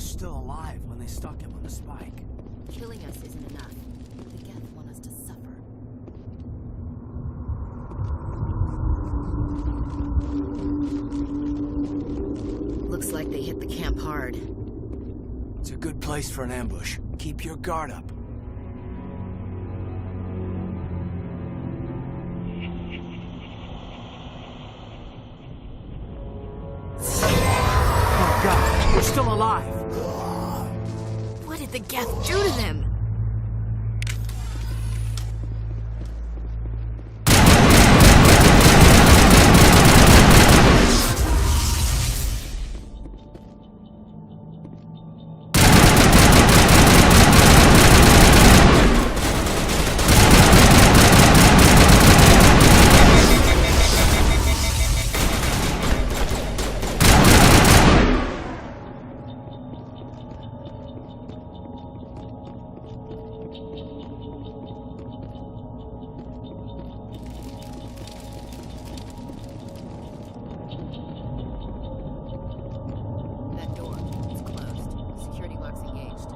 was still alive when they stuck him on the spike. Killing us isn't enough. The Geth want us to suffer. Looks like they hit the camp hard. It's a good place for an ambush. Keep your guard up. Oh God, we're still alive! What did the Geth do to them? That door is closed. Security lock's engaged.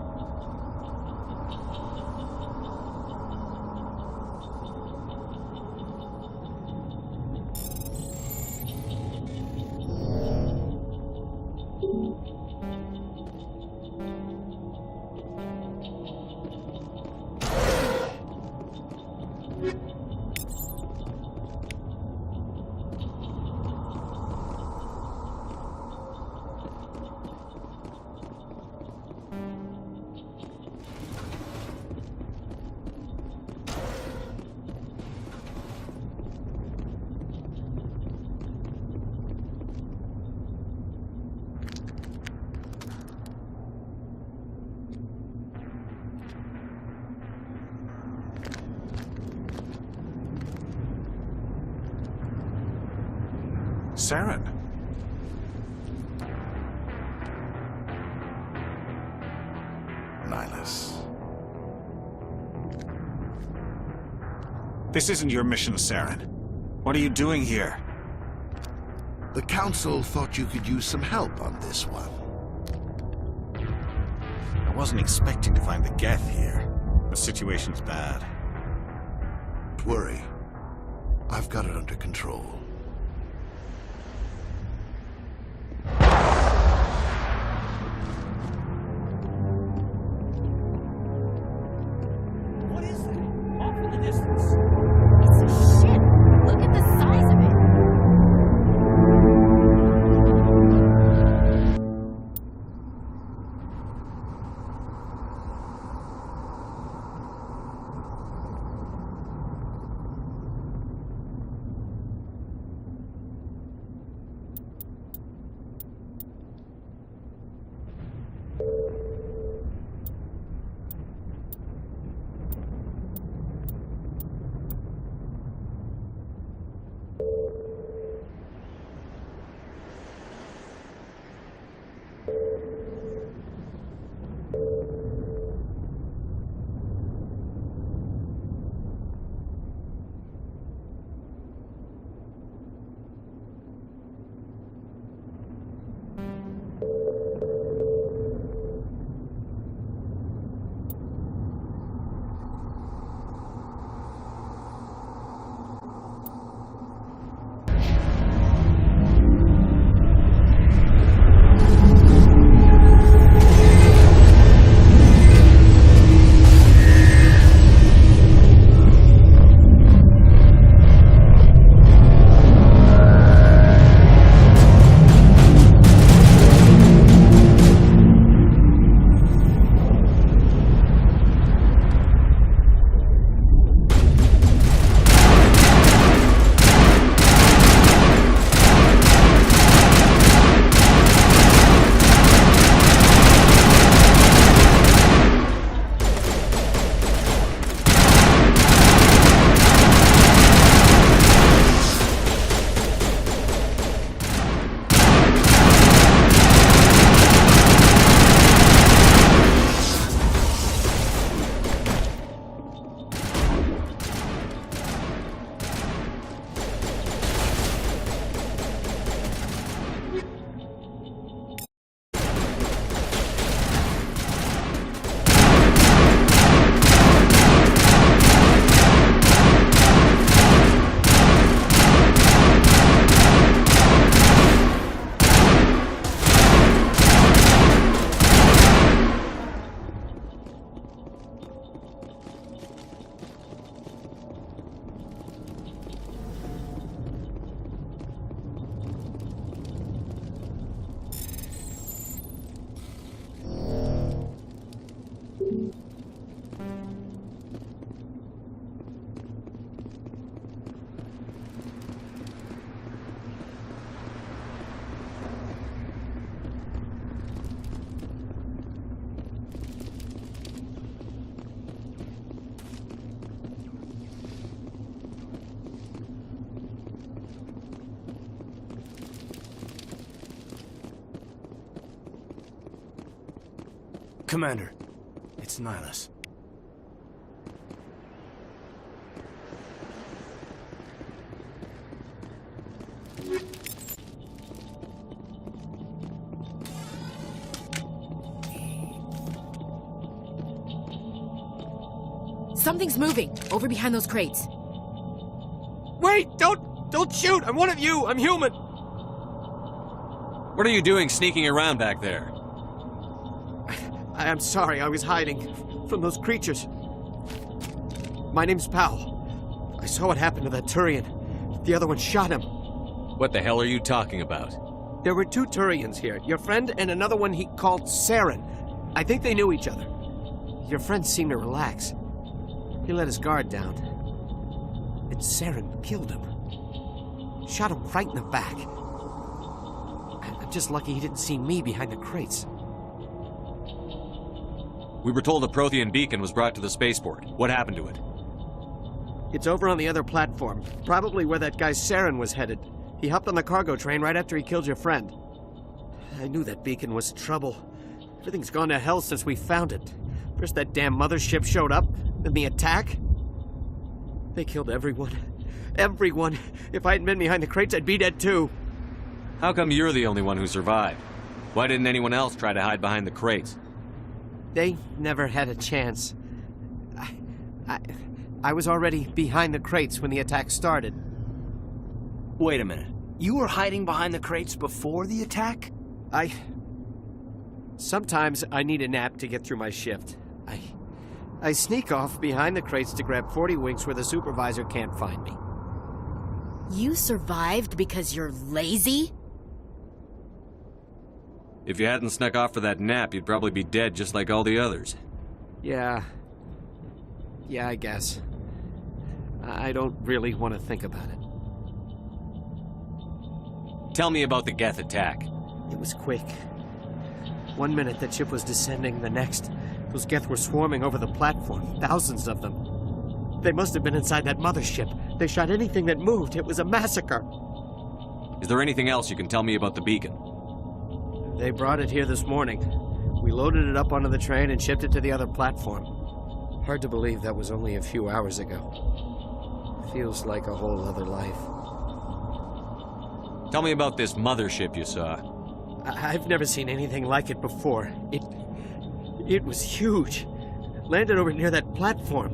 Saren. Nihlus. This isn't your mission, Saren. What are you doing here? The Council thought you could use some help on this one. I wasn't expecting to find the Geth here. The situation's bad. Don't worry. I've got it under control. What is that? Off in the distance. It's a ship. Look at the size of it. Commander, it's Nihilus. Something's moving over behind those crates. Wait! Don't shoot! I'm one of you! I'm human! What are you doing sneaking around back there? I'm sorry, I was hiding from those creatures. My name's Powell. I saw what happened to that Turian. The other one shot him. What the hell are you talking about? There were two Turians here, your friend and another one he called Saren. I think they knew each other. Your friend seemed to relax. He let his guard down. And Saren killed him. Shot him right in the back. I'm just lucky he didn't see me behind the crates. We were told the Prothean beacon was brought to the spaceport. What happened to it? It's over on the other platform, probably where that guy Saren was headed. He hopped on the cargo train right after he killed your friend. I knew that beacon was trouble. Everything's gone to hell since we found it. First that damn mothership showed up, then the attack. They killed everyone. Everyone. If I hadn't been behind the crates, I'd be dead too. How come you're the only one who survived? Why didn't anyone else try to hide behind the crates? They never had a chance. I was already behind the crates when the attack started. Wait a minute. You were hiding behind the crates before the attack? Sometimes I need a nap to get through my shift. I sneak off behind the crates to grab 40 winks where the supervisor can't find me. You survived because you're lazy? If you hadn't snuck off for that nap, you'd probably be dead just like all the others. Yeah, I guess. I don't really want to think about it. Tell me about the Geth attack. It was quick. 1 minute that ship was descending, the next, those Geth were swarming over the platform, thousands of them. They must have been inside that mothership. They shot anything that moved. It was a massacre. Is there anything else you can tell me about the beacon? They brought it here this morning. We loaded it up onto the train and shipped it to the other platform. Hard to believe that was only a few hours ago. Feels like a whole other life. Tell me about this mothership you saw. I've never seen anything like it before. It was huge. Landed over near that platform.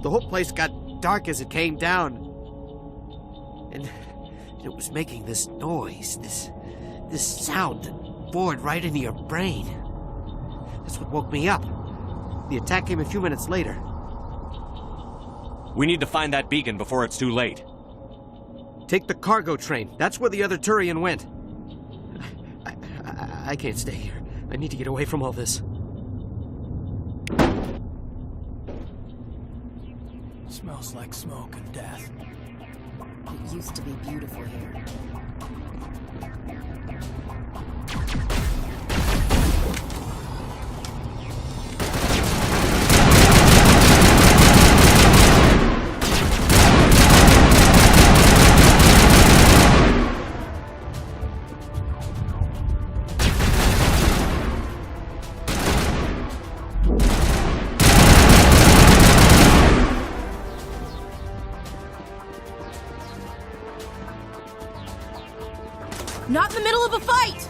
The whole place got dark as it came down. And it was making this noise, this sound that bored right into your brain. That's what woke me up. The attack came a few minutes later. We need to find that beacon before it's too late. Take the cargo train. That's where the other Turian went. I can't stay here. I need to get away from all this. Smells like smoke and death. It used to be beautiful here. Not in the middle of a fight!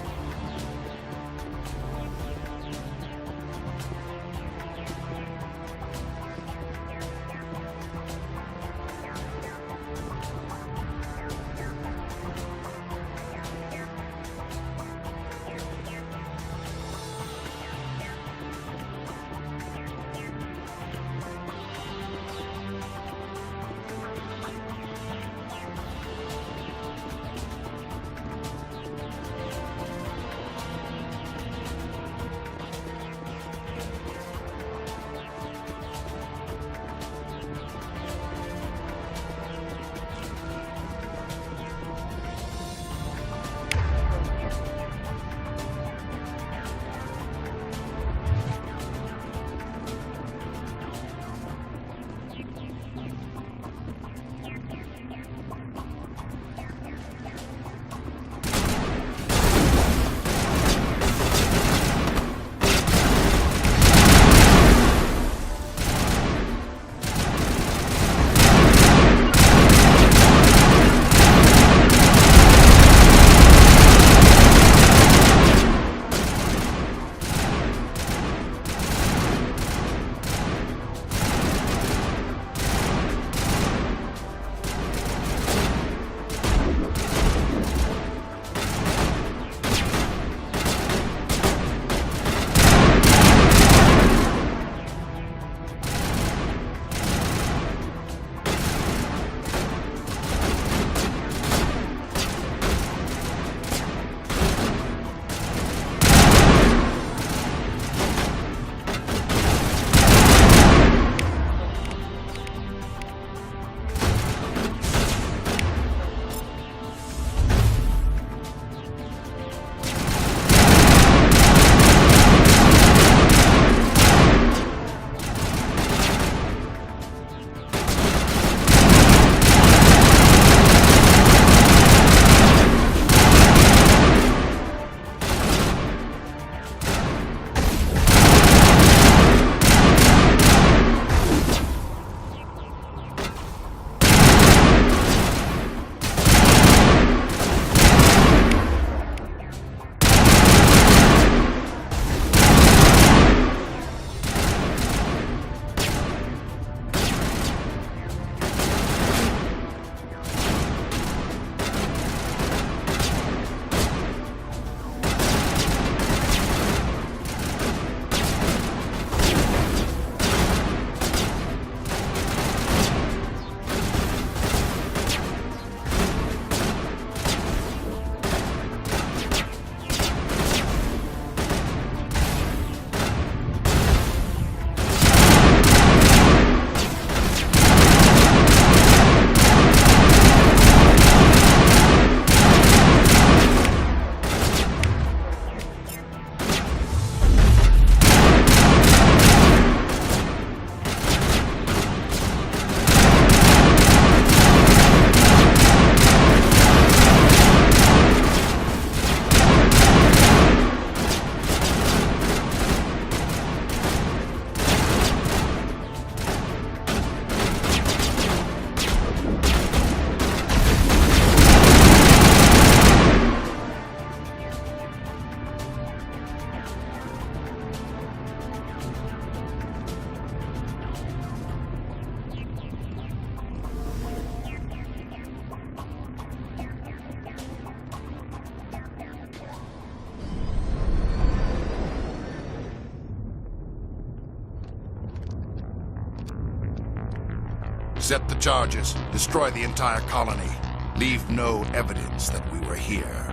Accept the charges. Destroy the entire colony. Leave no evidence that we were here.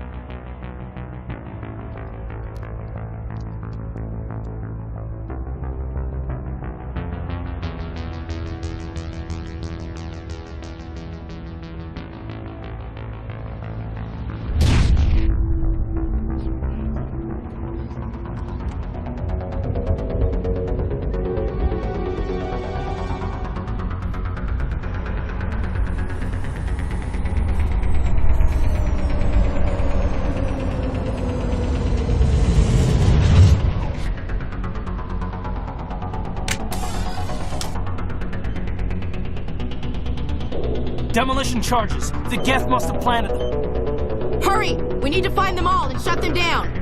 Demolition charges. The Geth must have planted them. Hurry! We need to find them all and shut them down.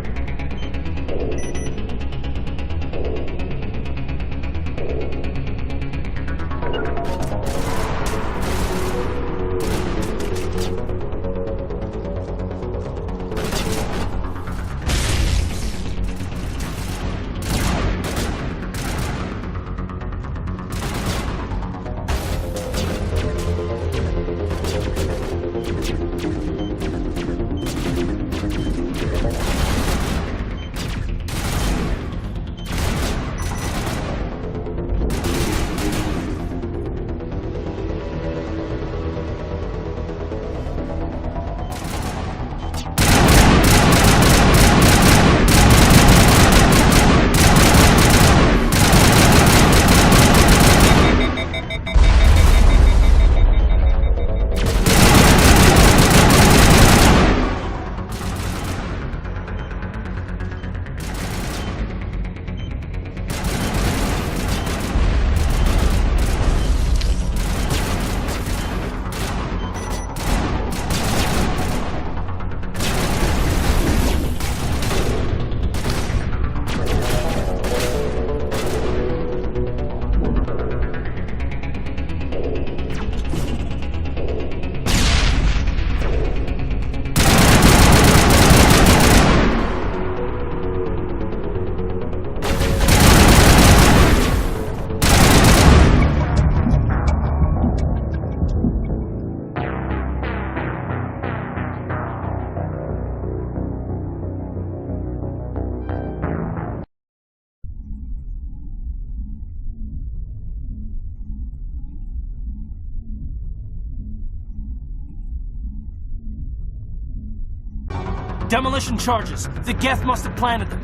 Demolition charges. The Geth must have planted them.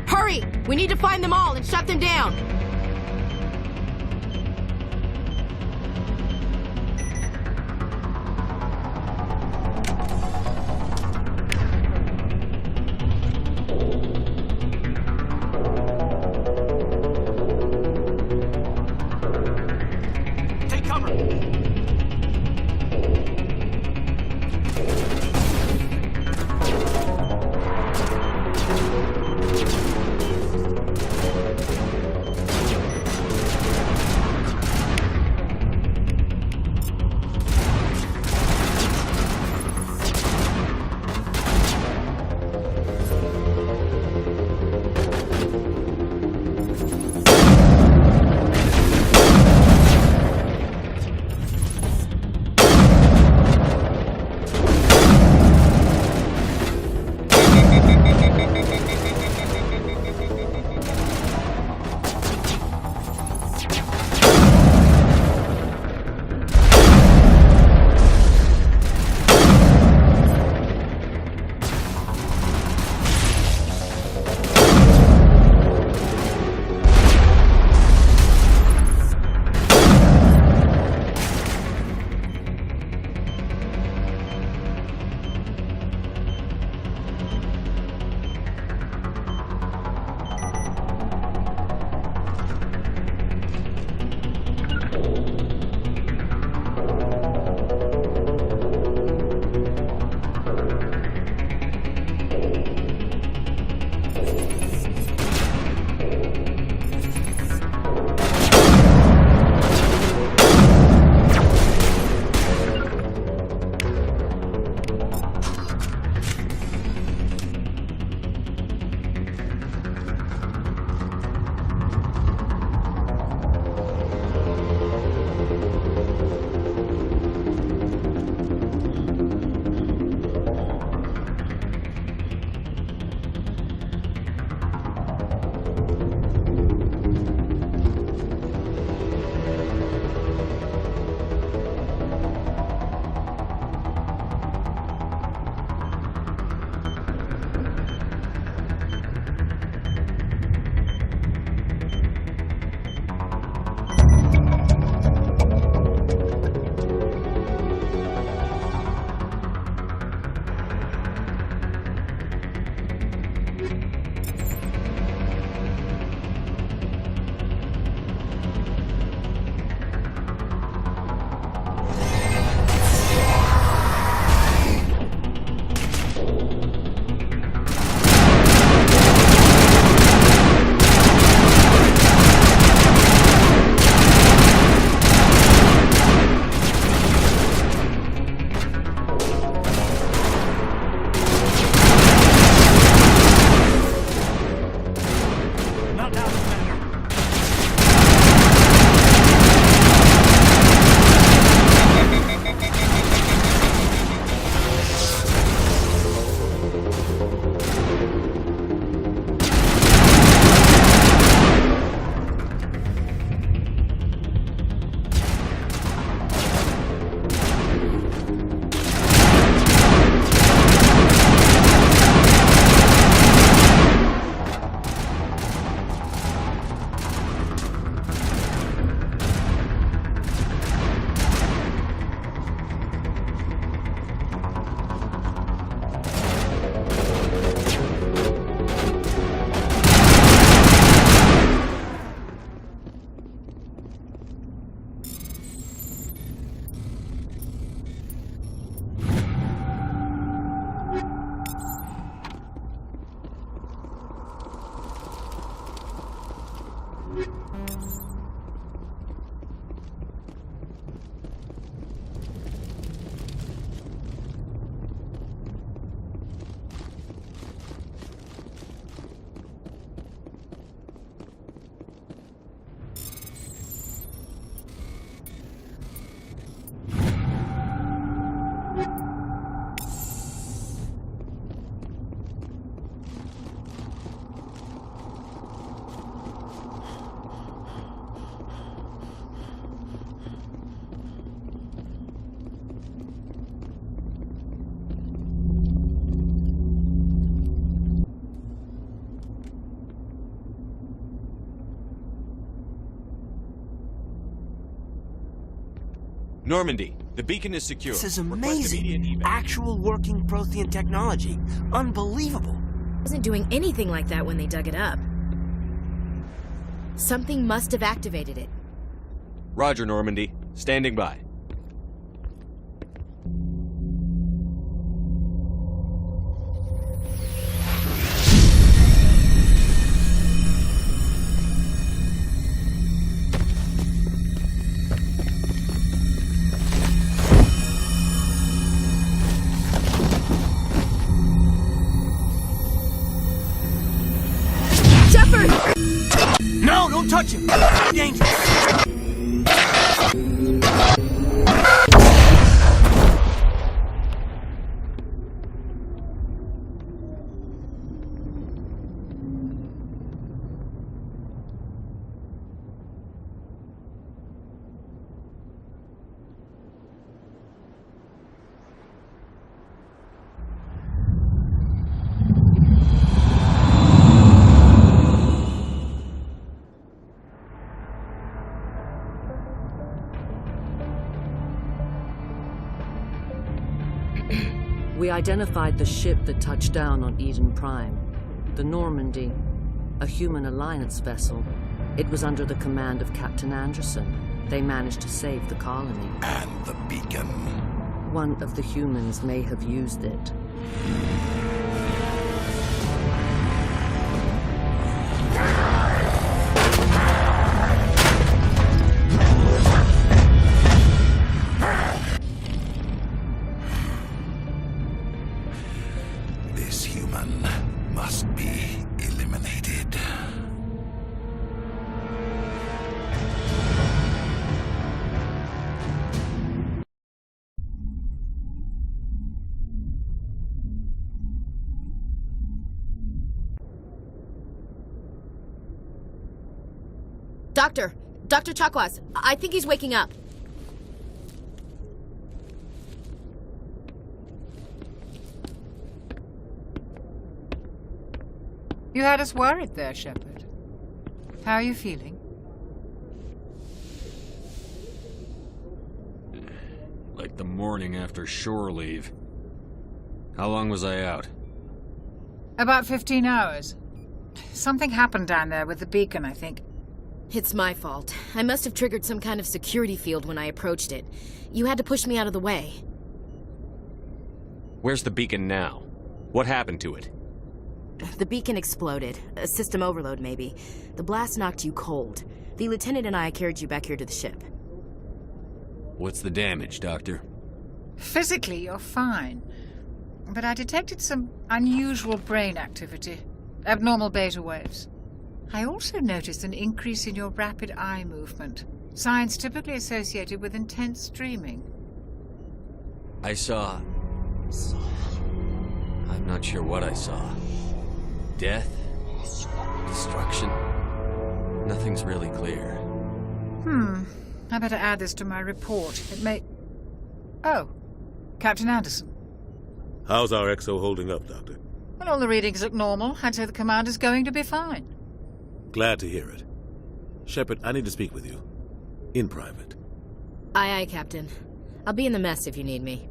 Hurry! We need to find them all and shut them down. Take cover. hunt down this man. Normandy, the beacon is secure. This is Request amazing. immediate evac. Actual working Prothean technology. Unbelievable. Wasn't doing anything like that when they dug it up. Something must have activated it. Roger, Normandy. Standing by. No, don't touch him. Dangerous. We identified the ship that touched down on Eden Prime, the Normandy, a human alliance vessel. It was under the command of Captain Anderson. They managed to save the colony. And the beacon. One of the humans may have used it. This human must be eliminated. Dr. Chakwas, I think he's waking up. You had us worried there, Shepard. How are you feeling? Like the morning after shore leave. How long was I out? About 15 hours. Something happened down there with the beacon, I think. It's my fault. I must have triggered some kind of security field when I approached it. You had to push me out of the way. Where's the beacon now? What happened to it? The beacon exploded. A system overload, maybe. The blast knocked you cold. The lieutenant and I carried you back here to the ship. What's the damage, Doctor? Physically, you're fine. But I detected some unusual brain activity. Abnormal beta waves. I also noticed an increase in your rapid eye movement, signs typically associated with intense dreaming. I saw... I'm not sure what I saw. Death? Destruction? Nothing's really clear. I better add this to my report. It may... Oh, Captain Anderson. How's our XO holding up, Doctor? Well, all the readings look normal. I'd say the commander's going to be fine. Glad to hear it. Shepard, I need to speak with you. In private. Aye, aye, Captain. I'll be in the mess if you need me.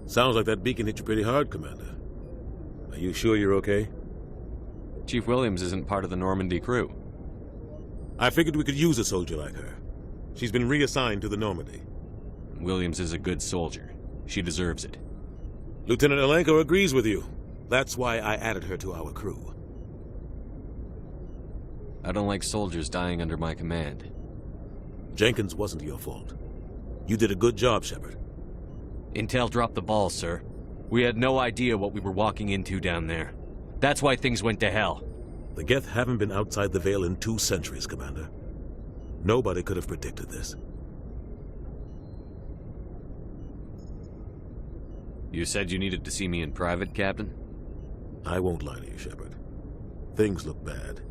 Sounds like that beacon hit you pretty hard, Commander. Are you sure you're okay? Chief Williams isn't part of the Normandy crew. I figured we could use a soldier like her. She's been reassigned to the Normandy. Williams is a good soldier. She deserves it. Lieutenant Alenko agrees with you. That's why I added her to our crew. I don't like soldiers dying under my command. Jenkins wasn't your fault. You did a good job, Shepard. Intel dropped the ball, sir. We had no idea what we were walking into down there. That's why things went to hell. The Geth haven't been outside the Veil in 2 centuries, Commander. Nobody could have predicted this. You said you needed to see me in private, Captain? I won't lie to you, Shepard. Things look bad.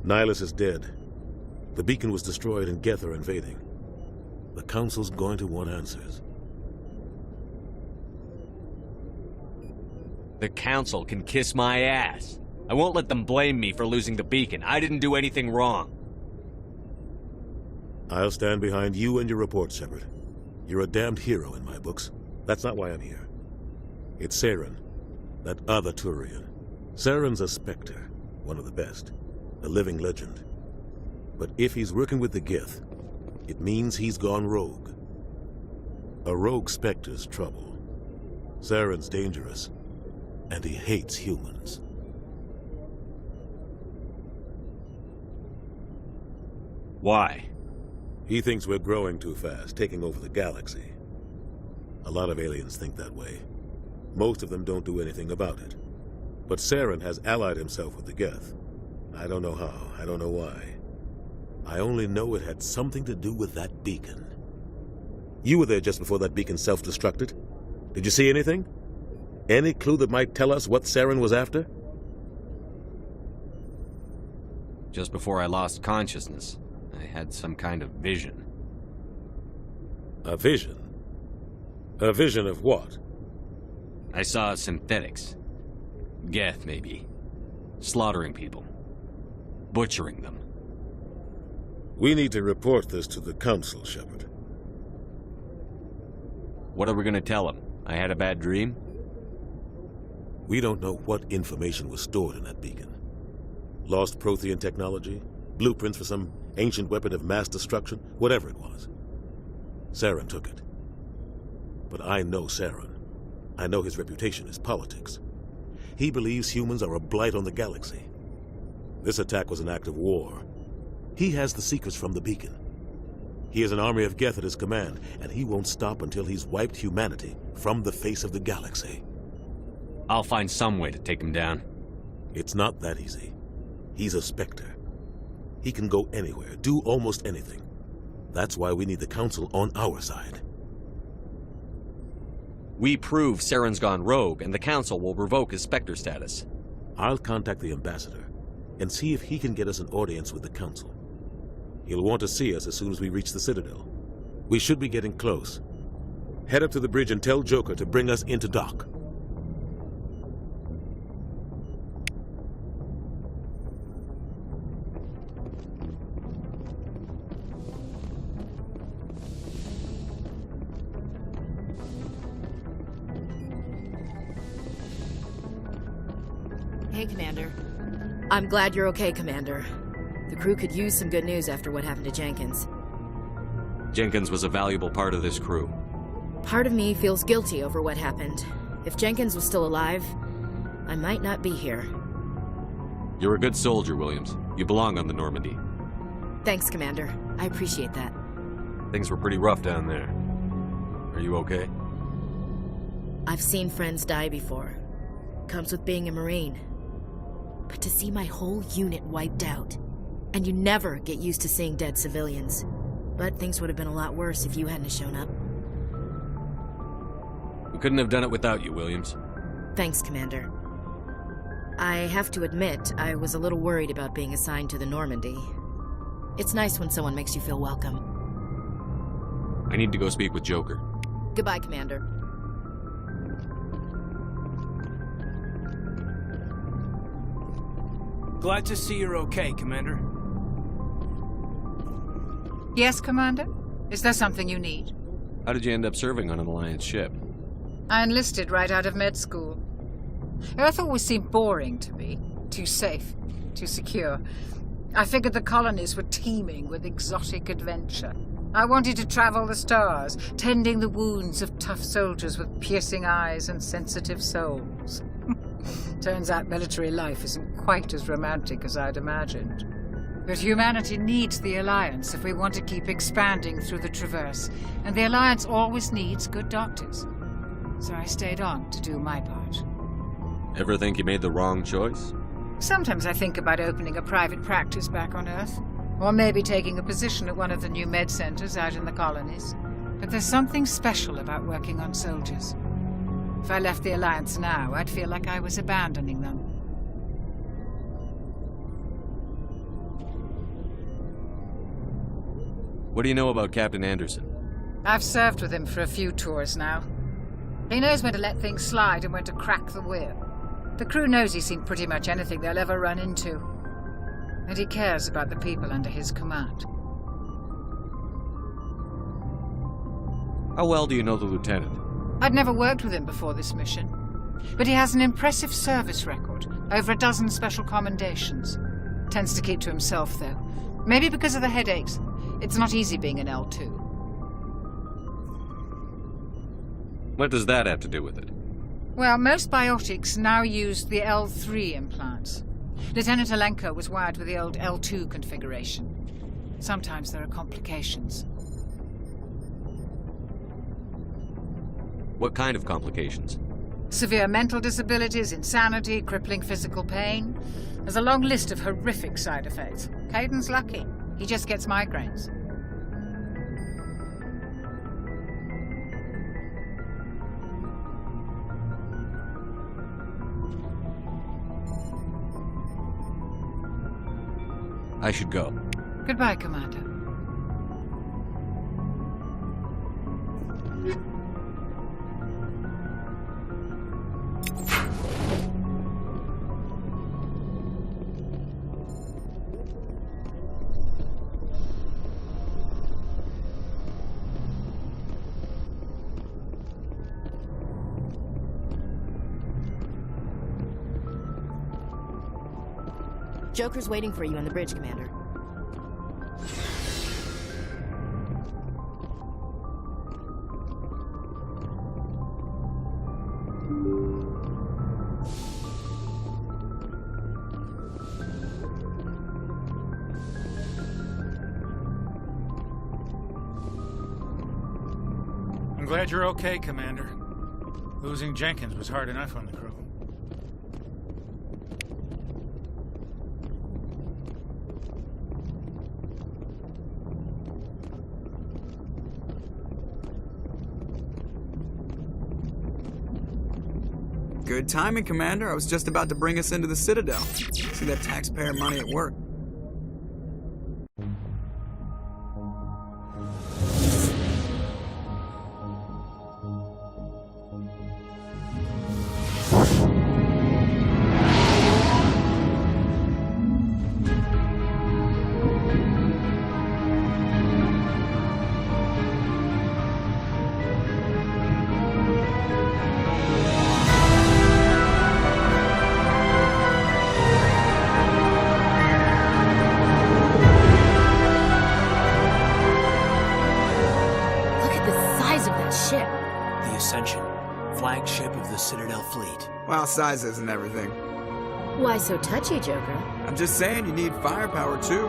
Nihilus is dead. The beacon was destroyed and Geth are invading. The Council's going to want answers. The Council can kiss my ass. I won't let them blame me for losing the beacon. I didn't do anything wrong. I'll stand behind you and your report, Shepard. You're a damned hero in my books. That's not why I'm here. It's Saren, that other Turian. Saren's a Spectre, one of the best, a living legend. But if he's working with the Geth, it means he's gone rogue. A rogue Spectre's trouble. Saren's dangerous, and he hates humans. Why? He thinks we're growing too fast, taking over the galaxy. A lot of aliens think that way. Most of them don't do anything about it. But Saren has allied himself with the Geth. I don't know how, I don't know why. I only know it had something to do with that beacon. You were there just before that beacon self-destructed. Did you see anything? Any clue that might tell us what Saren was after? Just before I lost consciousness, I had some kind of vision. A vision? A vision of what? I saw synthetics. Geth, maybe. Slaughtering people. Butchering them. We need to report this to the Council, Shepard. What are we gonna tell them? I had a bad dream? We don't know what information was stored in that beacon. Lost Prothean technology? Blueprints for some ancient weapon of mass destruction? Whatever it was. Saren took it. But I know Saren. I know his reputation is politics. He believes humans are a blight on the galaxy. This attack was an act of war. He has the secrets from the beacon. He has an army of Geth at his command, and he won't stop until he's wiped humanity from the face of the galaxy. I'll find some way to take him down. It's not that easy. He's a Spectre. He can go anywhere, do almost anything. That's why we need the Council on our side. We prove Saren's gone rogue, and the Council will revoke his Spectre status. I'll contact the Ambassador and see if he can get us an audience with the Council. He'll want to see us as soon as we reach the Citadel. We should be getting close. Head up to the bridge and tell Joker to bring us into dock. Hey, Commander. I'm glad you're okay, Commander. The crew could use some good news after what happened to Jenkins. Jenkins was a valuable part of this crew. Part of me feels guilty over what happened. If Jenkins was still alive, I might not be here. You're a good soldier, Williams. You belong on the Normandy. Thanks, Commander. I appreciate that. Things were pretty rough down there. Are you okay? I've seen friends die before. Comes with being a Marine. to see my whole unit wiped out. And you never get used to seeing dead civilians. But things would have been a lot worse if you hadn't shown up. We couldn't have done it without you, Williams. Thanks, Commander. I have to admit, I was a little worried about being assigned to the Normandy. It's nice when someone makes you feel welcome. I need to go speak with Joker. Goodbye, Commander. Glad to see you're okay, Commander. Yes, Commander? Is there something you need? How did you end up serving on an Alliance ship? I enlisted right out of med school. Earth always seemed boring to me. Too safe, too secure. I figured the colonies were teeming with exotic adventure. I wanted to travel the stars, tending the wounds of tough soldiers with piercing eyes and sensitive souls. Turns out military life isn't quite as romantic as I'd imagined. But humanity needs the Alliance if we want to keep expanding through the Traverse, and the Alliance always needs good doctors. So I stayed on to do my part. Ever think you made the wrong choice? Sometimes I think about opening a private practice back on Earth, or maybe taking a position at one of the new med centers out in the colonies. But there's something special about working on soldiers. If I left the Alliance now, I'd feel like I was abandoning them. What do you know about Captain Anderson? I've served with him for a few tours now. He knows when to let things slide and when to crack the whip. The crew knows he's seen pretty much anything they'll ever run into. And he cares about the people under his command. How well do you know the Lieutenant? I'd never worked with him before this mission. But he has an impressive service record, over a dozen special commendations. Tends to keep to himself, though. Maybe because of the headaches. It's not easy being an L2. What does that have to do with it? Well, most biotics now use the L3 implants. Lieutenant Alenko was wired with the old L2 configuration. Sometimes there are complications. What kind of complications? Severe mental disabilities, insanity, crippling physical pain. There's a long list of horrific side effects. Kaiden's lucky. He just gets migraines. I should go. Goodbye, Commander. Joker's waiting for you on the bridge, Commander. I'm glad you're okay, Commander. Losing Jenkins was hard enough on the crew. Good timing, Commander. I was just about to bring us into the Citadel. See that taxpayer money at work. Flagship of the Citadel fleet. Well, size isn't everything. Why so touchy, Joker? I'm just saying you need firepower, too.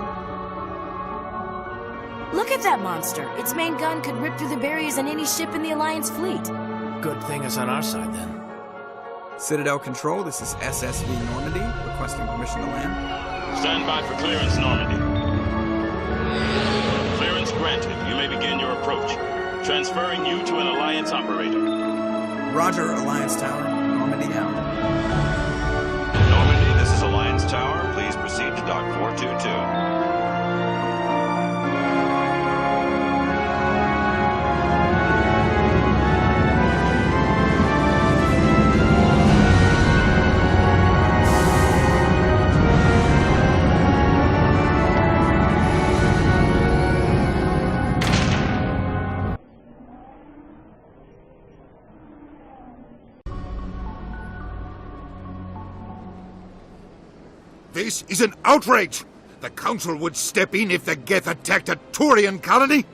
Look at that monster. Its main gun could rip through the barriers in any ship in the Alliance fleet. Good thing it's on our side, then. Citadel Control, this is SSV Normandy. requesting permission to land. Stand by for clearance, Normandy. Clearance granted. You may begin your approach. Transferring you to an Alliance operator. Roger, Alliance Tower. Normandy out. Normandy, this is Alliance Tower. Please proceed to Dock 422. This is an outrage! The Council would step in if the Geth attacked a Turian colony?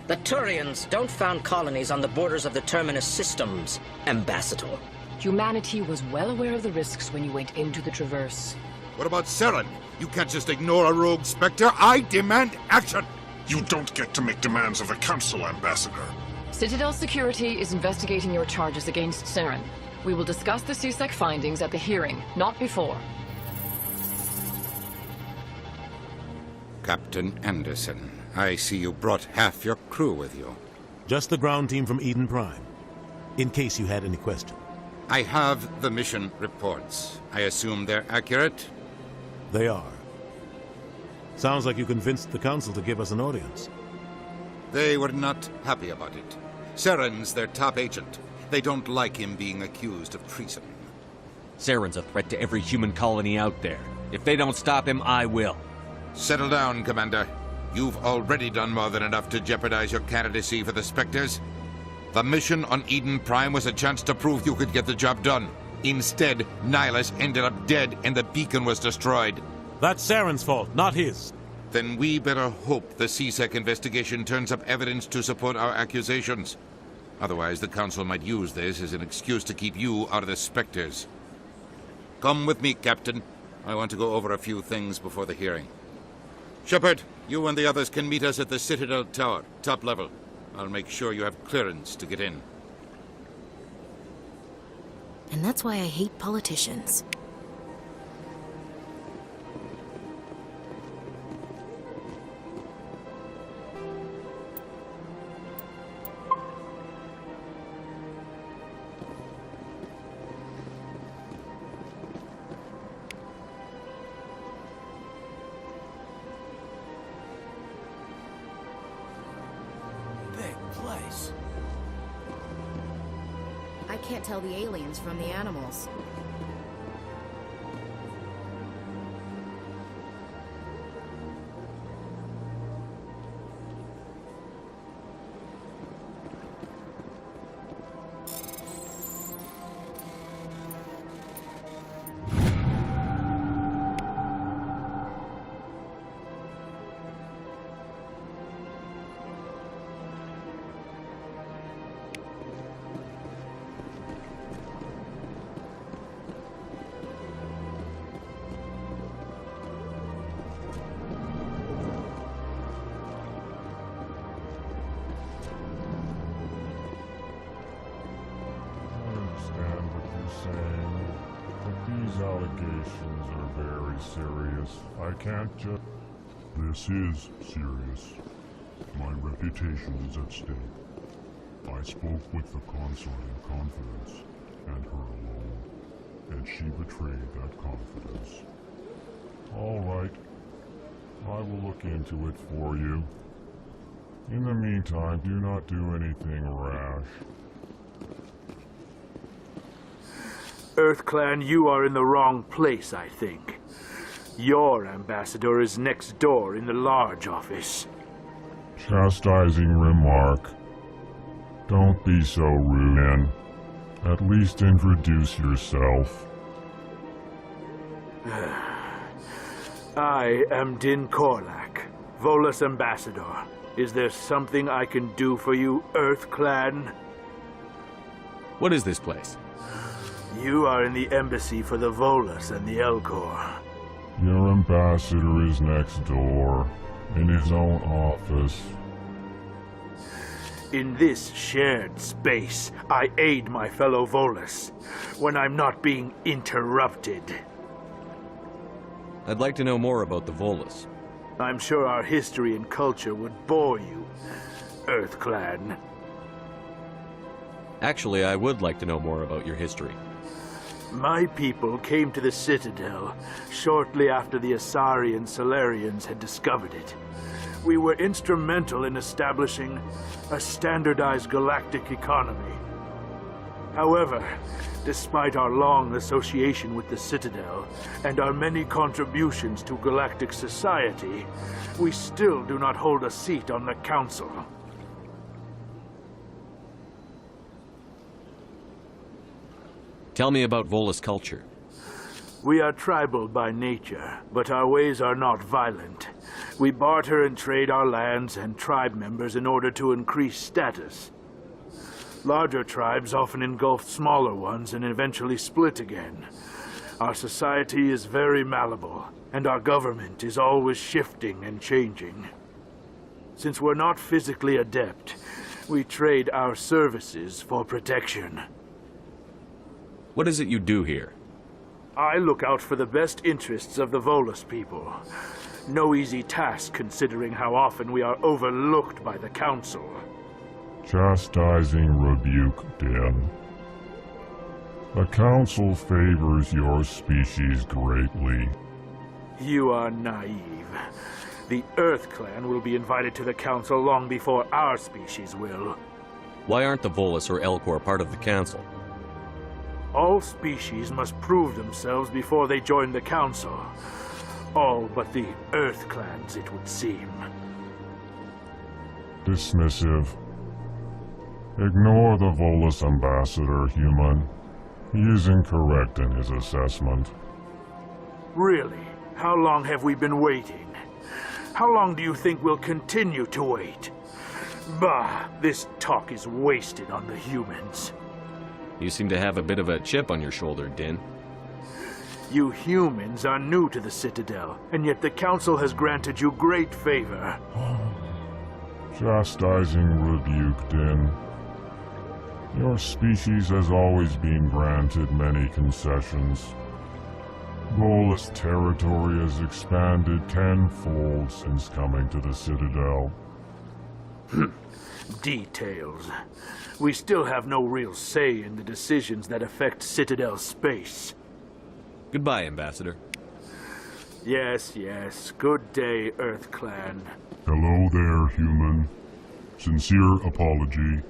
The Turians don't found colonies on the borders of the Terminus systems, Ambassador. Humanity was well aware of the risks when you went into the Traverse. What about Saren? You can't just ignore a rogue Spectre. I demand action! You don't get to make demands of the Council, Ambassador. Citadel Security is investigating your charges against Saren. We will discuss the CSEC findings at the hearing, not before. Captain Anderson, I see you brought half your crew with you. Just the ground team from Eden Prime, in case you had any question. I have the mission reports. I assume they're accurate? They are. Sounds like you convinced the Council to give us an audience. They were not happy about it. Saren's their top agent. They don't like him being accused of treason. Saren's a threat to every human colony out there. If they don't stop him, I will. Settle down, Commander. You've already done more than enough to jeopardize your candidacy for the Spectres. The mission on Eden Prime was a chance to prove you could get the job done. Instead, Nihilus ended up dead and the beacon was destroyed. That's Saren's fault, not his. Then we better hope the CSEC investigation turns up evidence to support our accusations. Otherwise, the Council might use this as an excuse to keep you out of the Spectres. Come with me, Captain. I want to go over a few things before the hearing. Shepard, you and the others can meet us at the Citadel Tower, top level. I'll make sure you have clearance to get in. And that's why I hate politicians. I can't tell the aliens from the animals. Allegations are very serious. I can't just... This is serious. My reputation is at stake. I spoke with the consort in confidence, and her alone, and she betrayed that confidence. All right. I will look into it for you. In the meantime, do not do anything rash. EarthClan, you are in the wrong place, I think. Your ambassador is next door in the large office. Chastising remark. Don't be so rude, man. At least introduce yourself. I am Din Korlak, Volus ambassador. Is there something I can do for you, EarthClan? What is this place? You are in the embassy for the Volus and the Elcor. Your ambassador is next door, in his own office. In this shared space, I aid my fellow Volus when I'm not being interrupted. I'd like to know more about the Volus. I'm sure our history and culture would bore you, EarthClan. Actually, I would like to know more about your history. My people came to the Citadel shortly after the Asari and Salarians had discovered it. We were instrumental in establishing a standardized galactic economy. However, despite our long association with the Citadel and our many contributions to galactic society, we still do not hold a seat on the Council. Tell me about Volus culture. We are tribal by nature, but our ways are not violent. We barter and trade our lands and tribe members in order to increase status. Larger tribes often engulf smaller ones and eventually split again. Our society is very malleable, and our government is always shifting and changing. Since we're not physically adept, we trade our services for protection. What is it you do here? I look out for the best interests of the Volus people. No easy task considering how often we are overlooked by the Council. Chastising rebuke, Den. The Council favors your species greatly. You are naive. The EarthClan will be invited to the Council long before our species will. Why aren't the Volus or Elcor part of the Council? All species must prove themselves before they join the Council. All but the EarthClans, it would seem. Dismissive. Ignore the Volus ambassador, human. He is incorrect in his assessment. Really? How long have we been waiting? How long do you think we'll continue to wait? Bah, this talk is wasted on the humans. You seem to have a bit of a chip on your shoulder, Din. You humans are new to the Citadel, and yet the Council has granted you great favor. Chastising rebuke, Din. Your species has always been granted many concessions. Volus territory has expanded tenfold since coming to the Citadel. Details. We still have no real say in the decisions that affect Citadel space. Goodbye, Ambassador. Yes, yes. Good day, EarthClan. Hello there, human. Sincere apology,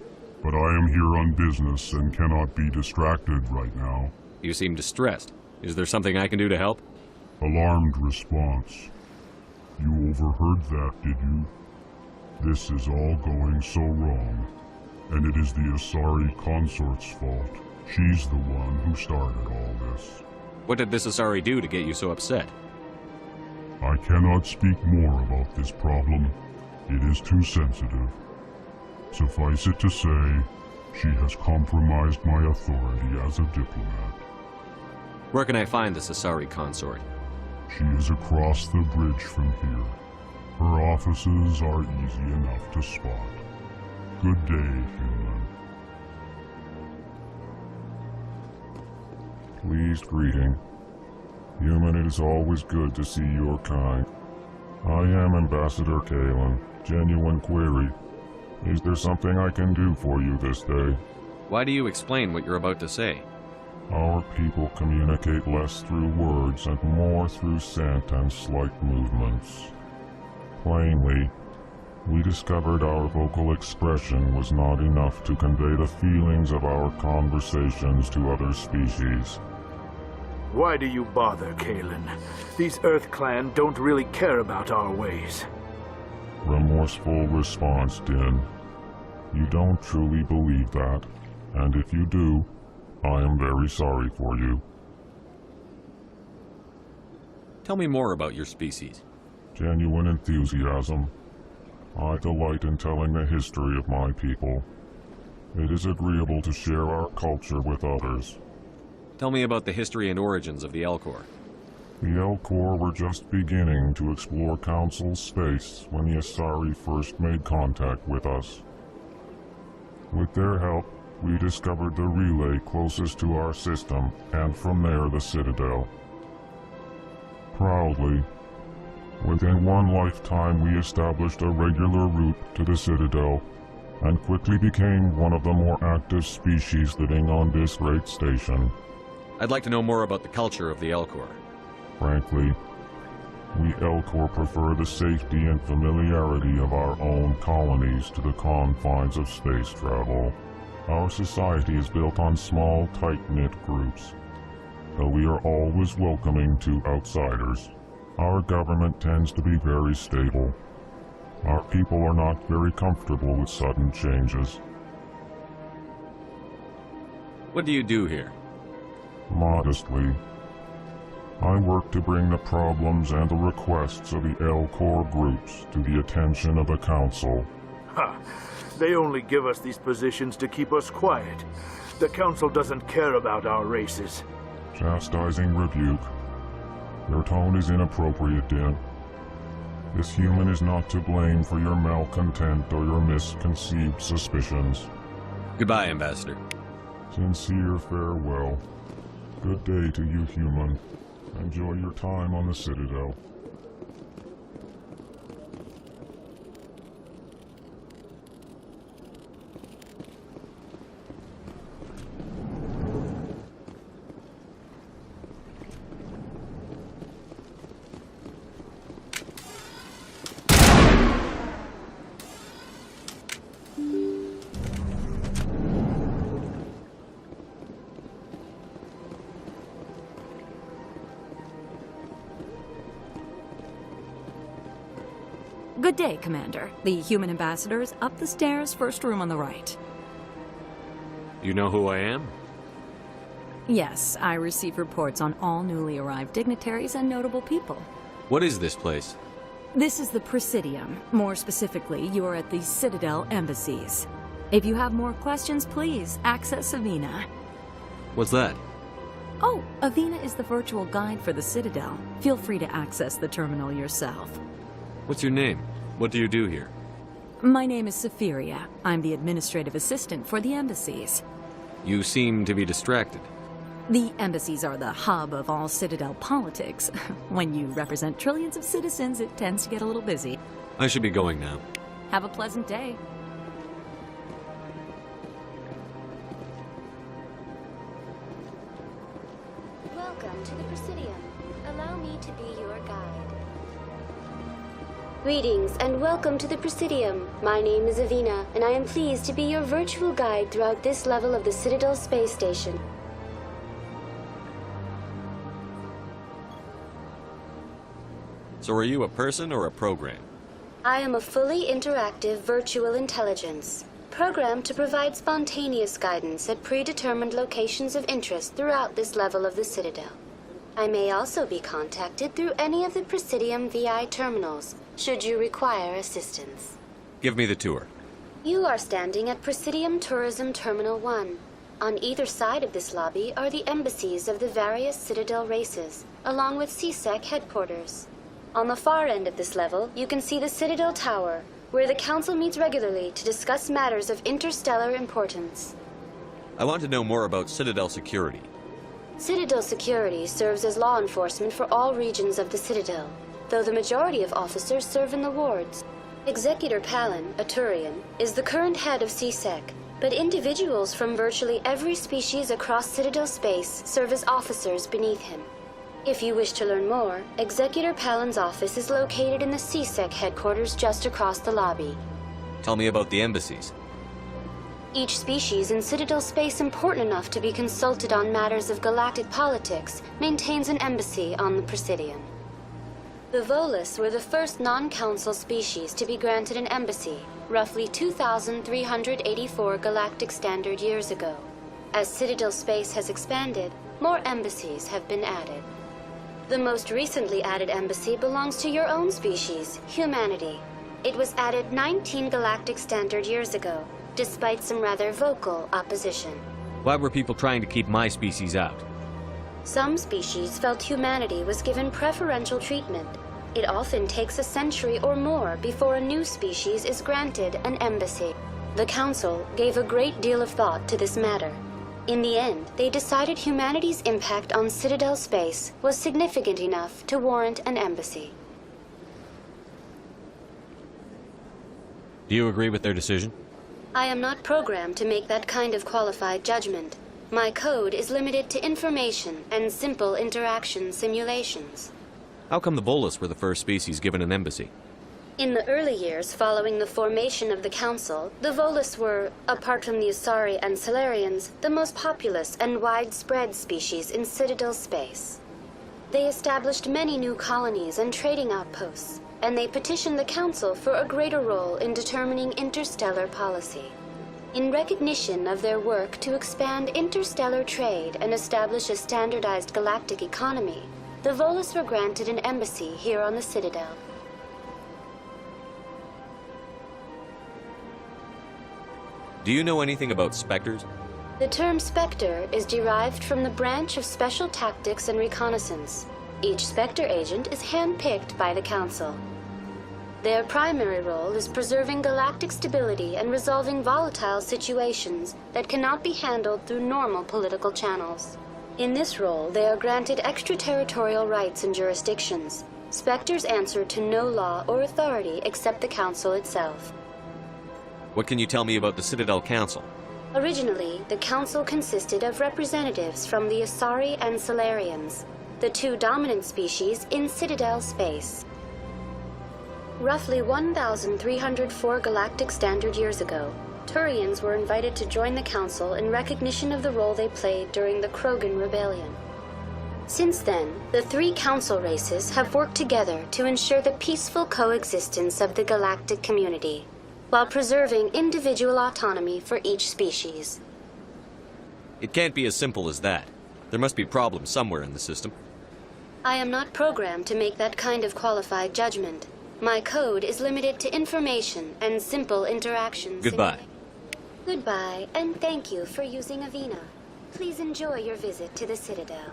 but I am here on business and cannot be distracted right now. You seem distressed. Is there something I can do to help? Alarmed response. You overheard that, did you? This is all going so wrong. And it is the Asari consort's fault. She's the one who started all this. What did this Asari do to get you so upset? I cannot speak more about this problem. It is too sensitive. Suffice it to say, she has compromised my authority as a diplomat. Where can I find this Asari consort? She is across the bridge from here. Her offices are easy enough to spot. Good day, human. Pleased greeting. Human, it is always good to see your kind. I am Ambassador Kalen. Genuine query. Is there something I can do for you this day? Why do you explain what you're about to say? Our people communicate less through words and more through scent and slight movements. Plainly, we discovered our vocal expression was not enough to convey the feelings of our conversations to other species. Why do you bother, Kalen? These EarthClan don't really care about our ways. Remorseful response, Din. You don't truly believe that, and if you do, I am very sorry for you. Tell me more about your species. Genuine enthusiasm. I delight in telling the history of my people. It is agreeable to share our culture with others. Tell me about the history and origins of the Elcor. The Elcor were just beginning to explore Council space when the Asari first made contact with us. With their help, we discovered the relay closest to our system, and from there the Citadel. Proudly, within one lifetime we established a regular route to the Citadel, and quickly became one of the more active species living on this great station. I'd like to know more about the culture of the Elcor. Frankly, we Elcor prefer the safety and familiarity of our own colonies to the confines of space travel. Our society is built on small, tight-knit groups, though we are always welcoming to outsiders. Our government tends to be very stable. Our people are not very comfortable with sudden changes. What do you do here? Modestly, I work to bring the problems and the requests of the Elcor groups to the attention of the Council. Ha! They only give us these positions to keep us quiet. The Council doesn't care about our races. Chastising rebuke. Your tone is inappropriate, Din. This human is not to blame for your malcontent or your misconceived suspicions. Goodbye, Ambassador. Sincere farewell. Good day to you, human. Enjoy your time on the Citadel. Good day, Commander. The human ambassador is up the stairs, first room on the right. You know who I am? Yes, I receive reports on all newly arrived dignitaries and notable people. What is this place? This is the Presidium. More specifically, you are at the Citadel embassies. If you have more questions, please access Avina. What's that? Oh, Avina is the virtual guide for the Citadel. Feel free to access the terminal yourself. What's your name? What do you do here? My name is Safiria. I'm the administrative assistant for the embassies. You seem to be distracted. The embassies are the hub of all Citadel politics. When you represent trillions of citizens, it tends to get a little busy. I should be going now. Have a pleasant day. Welcome to the Presidium. Allow me to be your guide. Greetings and welcome to the Presidium. My name is Avina, and I am pleased to be your virtual guide throughout this level of the Citadel space station. So are you a person or a program? I am a fully interactive virtual intelligence, programmed to provide spontaneous guidance at predetermined locations of interest throughout this level of the Citadel. I may also be contacted through any of the Presidium VI terminals, should you require assistance. Give me the tour. You are standing at Presidium Tourism Terminal 1. On either side of this lobby are the embassies of the various Citadel races, along with CSEC headquarters. On the far end of this level, you can see the Citadel Tower, where the Council meets regularly to discuss matters of interstellar importance. I want to know more about Citadel security. Citadel security serves as law enforcement for all regions of the Citadel, though the majority of officers serve in the wards. Executor Palin, a Turian, is the current head of CSEC, but individuals from virtually every species across Citadel space serve as officers beneath him. If you wish to learn more, Executor Palin's office is located in the CSEC headquarters just across the lobby. Tell me about the embassies. Each species in Citadel space important enough to be consulted on matters of galactic politics maintains an embassy on the Presidium. The Volus were the first non-council species to be granted an embassy, roughly 2,384 galactic standard years ago. As Citadel space has expanded, more embassies have been added. The most recently added embassy belongs to your own species, humanity. It was added 19 galactic standard years ago, despite some rather vocal opposition. Why were people trying to keep my species out? Some species felt humanity was given preferential treatment. It often takes a century or more before a new species is granted an embassy. the Council gave a great deal of thought to this matter. In the end, they decided humanity's impact on Citadel space was significant enough to warrant an embassy. Do you agree with their decision? I am not programmed to make that kind of qualified judgment. My code is limited to information and simple interaction simulations. How come the Volus were the first species given an embassy? In the early years following the formation of the Council, the Volus were, apart from the Asari and Salarians, the most populous and widespread species in Citadel space. They established many new colonies and trading outposts, and they petitioned the Council for a greater role in determining interstellar policy. In recognition of their work to expand interstellar trade and establish a standardized galactic economy, the Volus were granted an embassy here on the Citadel. Do you know anything about Spectres? The term Spectre is derived from the branch of Special Tactics and Reconnaissance. Each Spectre agent is handpicked by the Council. Their primary role is preserving galactic stability and resolving volatile situations that cannot be handled through normal political channels. In this role, they are granted extraterritorial rights and jurisdictions. Spectres answer to no law or authority except the Council itself. What can you tell me about the Citadel Council? Originally, the Council consisted of representatives from the Asari and Salarians, the two dominant species in Citadel space. Roughly 1,304 galactic standard years ago, Turians were invited to join the Council in recognition of the role they played during the Krogan Rebellion. Since then, the three Council races have worked together to ensure the peaceful coexistence of the galactic community, while preserving individual autonomy for each species. It can't be as simple as that. There must be problems somewhere in the system. I am not programmed to make that kind of qualified judgment. My code is limited to information and simple interactions. Goodbye. Goodbye, and thank you for using Avina. Please enjoy your visit to the Citadel.